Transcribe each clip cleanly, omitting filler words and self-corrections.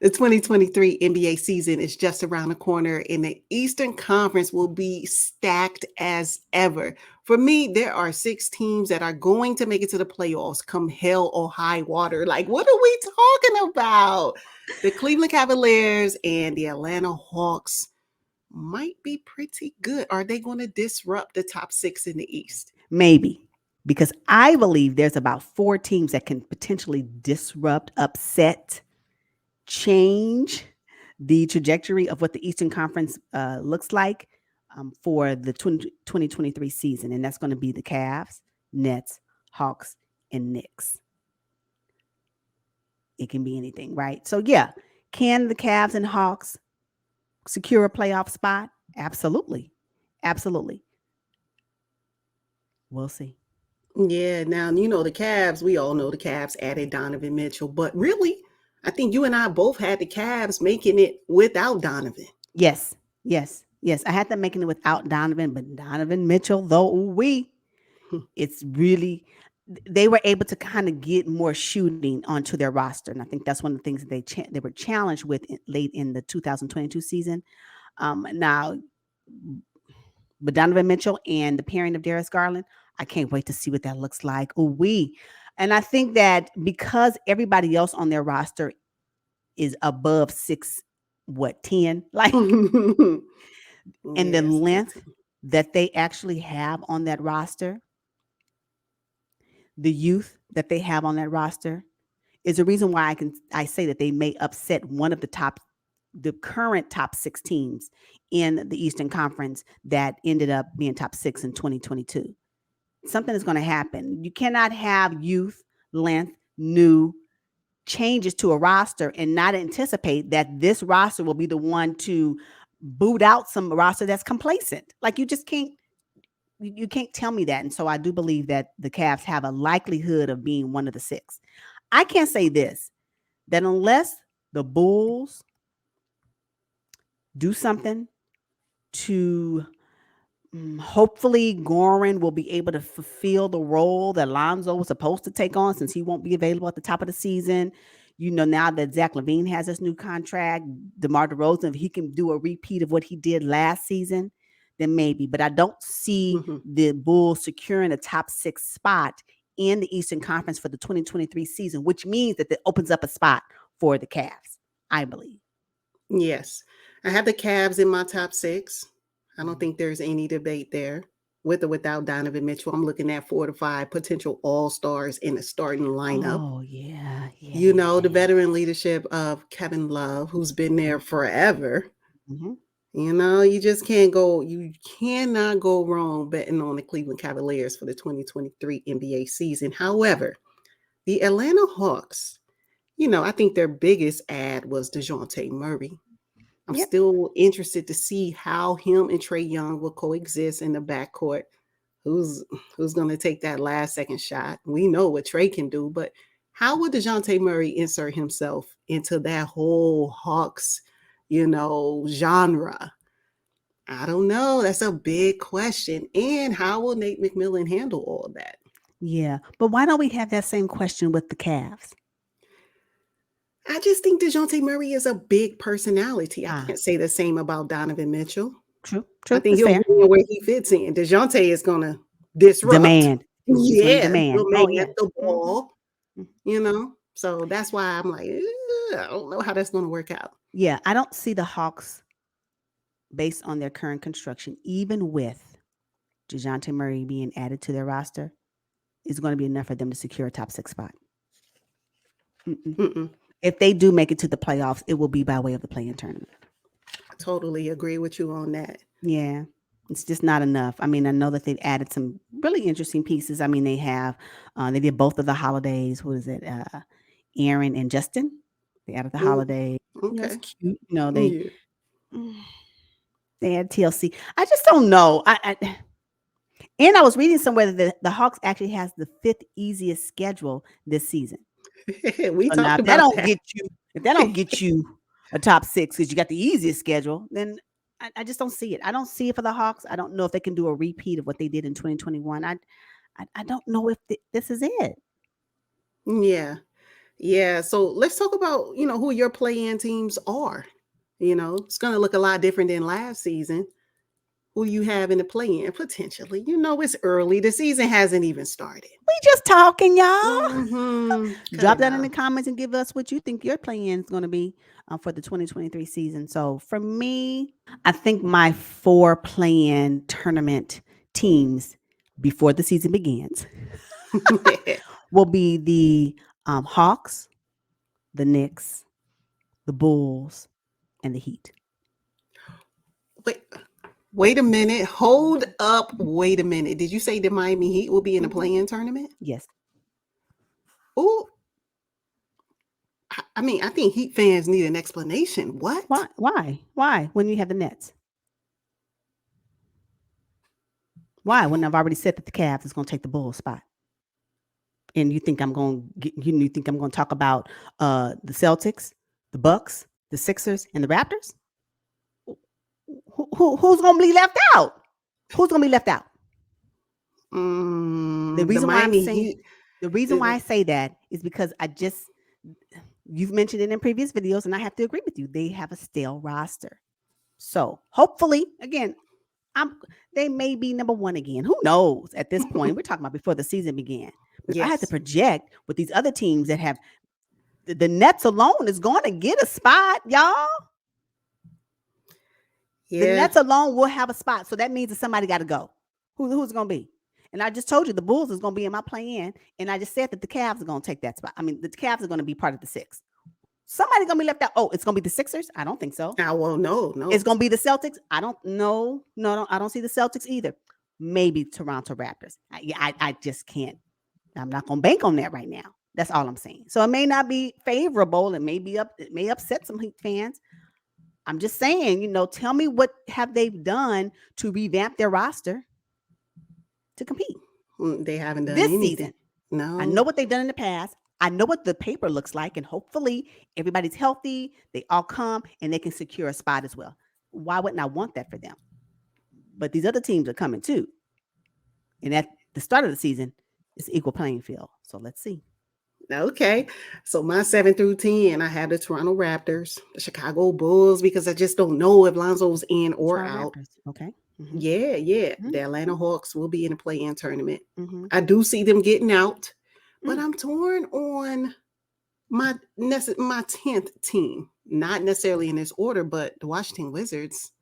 The 2023 NBA season is just around the corner, and the Eastern Conference will be stacked as ever. For me, there are 6 teams that are going to make it to the playoffs come hell or high water. Like, what are we talking about? The Cleveland Cavaliers and the Atlanta Hawks might be pretty good. Are they going to disrupt the top 6 in the East? Maybe. Because I believe there's about 4 teams that can potentially disrupt, upset, change the trajectory of what the Eastern Conference looks like for the 2023 season. And that's going to be the Cavs, Nets, Hawks, and Knicks. It can be anything, right? So, yeah, can the Cavs and Hawks secure a playoff spot? Absolutely. Absolutely. We'll see. Yeah, now you know the Cavs. We all know the Cavs added Donovan Mitchell, but really, I think you and I both had the Cavs making it without Donovan. Yes, yes, yes. I had them making it without Donovan, but Donovan Mitchell, though, it's really they were able to kind of get more shooting onto their roster, and I think that's one of the things that they were challenged with late in the 2022 season. Now, but Donovan Mitchell and the pairing of Darius Garland, I can't wait to see what that looks like. And I think that because everybody else on their roster is above 10, like, and the Yes, length that they actually have on that roster, the youth that they have on that roster, is a reason why I say that they may upset one of the current top 6 teams in the Eastern Conference that ended up being top 6 in 2022. Something is going to happen. You cannot have youth, length, new changes to a roster and not anticipate that this roster will be the one to boot out some roster that's complacent. Like, you just can't you can't tell me that. And so I do believe that the Cavs have a likelihood of being one of the 6. I can't say this, that unless the Bulls do something to hopefully Goran will be able to fulfill the role that Lonzo was supposed to take on, since he won't be available at the top of the season. Now that Zach LaVine has this new contract, DeMar DeRozan, if he can do a repeat of what he did last season, then maybe. But I don't see the Bulls securing a top 6 spot in the Eastern Conference for the 2023 season, which means that it opens up a spot for the Cavs, I believe. Yes, I have the Cavs in my top 6. I don't think there's any debate there. With or without Donovan Mitchell, I'm looking at 4 to 5 potential all-stars in the starting lineup. Oh, yeah. The veteran leadership of Kevin Love, who's been there forever. Mm-hmm. You just you cannot go wrong betting on the Cleveland Cavaliers for the 2023 NBA season. However, the Atlanta Hawks, I think their biggest ad was Dejounte Murray. I'm still interested to see how him and Trae Young will coexist in the backcourt. Who's going to take that last second shot? We know what Trae can do, but how would Dejounte Murray insert himself into that whole Hawks, genre? I don't know. That's a big question. And how will Nate McMillan handle all of that? Yeah, but why don't we have that same question with the Cavs? I just think Dejounte Murray is a big personality. I can't say the same about Donovan Mitchell. True. I think That's he'll fair. be where he fits in. Dejounte is going to disrupt. Demand. He's going to Yeah, demand. demand the ball, So that's why I'm like, I don't know how that's going to work out. Yeah, I don't see the Hawks, based on their current construction, even with Dejounte Murray being added to their roster, is going to be enough for them to secure a top 6 spot. If they do make it to the playoffs, it will be by way of the play-in tournament. I totally agree with you on that. Yeah, it's just not enough. I mean, I know that they've added some really interesting pieces. I mean, they did both of the holidays. What is it? Aaron and Justin. They added the holiday. Okay. It's cute. They had TLC. I just don't know. And I was reading somewhere that the Hawks actually has the 5th easiest schedule this season. We talked about that. If that don't get you a top 6 because you got the easiest schedule, then I just don't see it. I don't see it for the Hawks. I don't know if they can do a repeat of what they did in 2021. I don't know if this is it. Yeah. Yeah, so let's talk about, who your play-in teams are. It's going to look a lot different than last season. Who you have in the play-in potentially. It's early. The season hasn't even started. We just talking, y'all. Cut Drop it that in out. the comments and give us what you think your play-in is going to be for the 2023 season. So for me, I think my 4 play-in tournament teams before the season begins will be the Hawks, the Knicks, the Bulls, and the Heat. Wait a minute. Hold up. Wait a minute. Did you say the Miami Heat will be in the play-in tournament? Yes. Oh, I mean, I think Heat fans need an explanation. What? Why? When you have the Nets? Why? When I've already said that the Cavs is going to take the Bulls spot. And you think I'm going to talk about the Celtics, the Bucks, the Sixers, and the Raptors? Who's going to be left out? Who's going to be left out? The reason why I'm saying the reason why I say that is because you've mentioned it in previous videos, and I have to agree with you. They have a stale roster. So hopefully, again, they may be number 1 again. Who knows at this point? We're talking about before the season began. But if I had to project with these other teams that have the Nets alone is going to get a spot, y'all. Yeah. The Nets alone will have a spot. So that means that somebody got to go. Who's going to be? And I just told you the Bulls is going to be in my play-in. And I just said that the Cavs are going to take that spot. I mean, the Cavs are going to be part of the 6. Somebody's going to be left out. Oh, it's going to be the Sixers? I don't think so. Well, no. It's going to be the Celtics? I don't know. No, I don't see the Celtics either. Maybe Toronto Raptors. I just can't. I'm not going to bank on that right now. That's all I'm saying. So it may not be favorable. It may upset some Heat fans. I'm just saying, tell me what have they done to revamp their roster to compete. They haven't done this anything. Season. No. I know what they've done in the past. I know what the paper looks like, and hopefully everybody's healthy. They all come and they can secure a spot as well. Why wouldn't I want that for them? But these other teams are coming too. And at the start of the season, it's equal playing field. So let's see. Okay. So my 7 through 10, I have the Toronto Raptors, the Chicago Bulls, because I just don't know if Lonzo's in or Toronto out. Raptors. Okay. Mm-hmm. Yeah. Mm-hmm. The Atlanta Hawks will be in a play-in tournament. Mm-hmm. I do see them getting out, but I'm torn on my 10th team, not necessarily in this order, but the Washington Wizards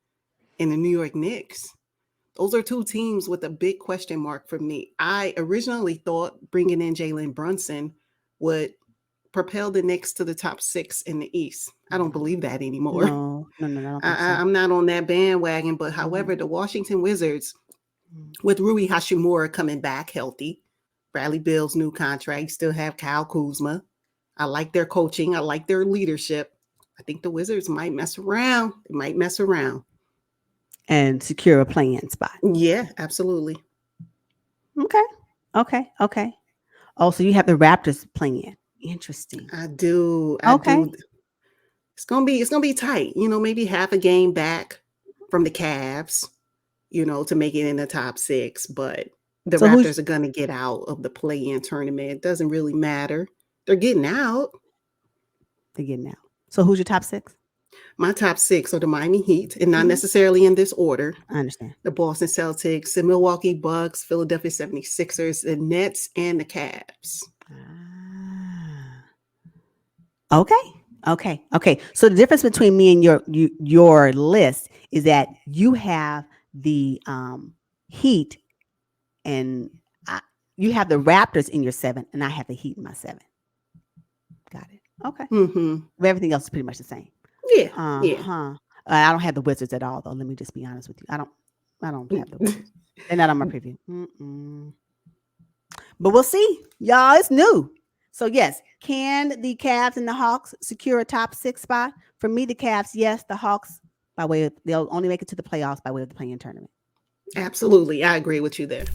and the New York Knicks. Those are 2 teams with a big question mark for me. I originally thought bringing in Jalen Brunson would propel the Knicks to the top 6 in the East. I don't believe that anymore. No. I'm not on that bandwagon. But however, the Washington Wizards, with Rui Hachimura coming back healthy, Bradley Beal's new contract, still have Kyle Kuzma. I like their coaching. I like their leadership. I think the Wizards might mess around. They might mess around. And secure a play-in spot. Yeah, absolutely. Okay. Oh, so you have the Raptors playing. Interesting. I do. Okay. It's gonna be tight. Maybe half a game back from the Cavs. To make it in the top 6. But the Raptors are gonna get out of the play-in tournament. It doesn't really matter. They're getting out. So who's your top 6? My top 6 are the Miami Heat, and not necessarily in this order. I understand. The Boston Celtics, the Milwaukee Bucks, Philadelphia 76ers, the Nets, and the Cavs. Okay. So the difference between me and your list is that you have the Heat, and you have the Raptors in your 7, and I have the Heat in my 7. Got it. Okay. Mm-hmm. Everything else is pretty much the same. Yeah. I don't have the Wizards at all, though. Let me just be honest with you. I don't have the Wizards. They're not on my preview. But we'll see, y'all. It's new. So yes, can the Cavs and the Hawks secure a top 6 spot? For me, the Cavs, yes. The Hawks, they'll only make it to the playoffs by way of the play-in tournament. Absolutely, I agree with you there.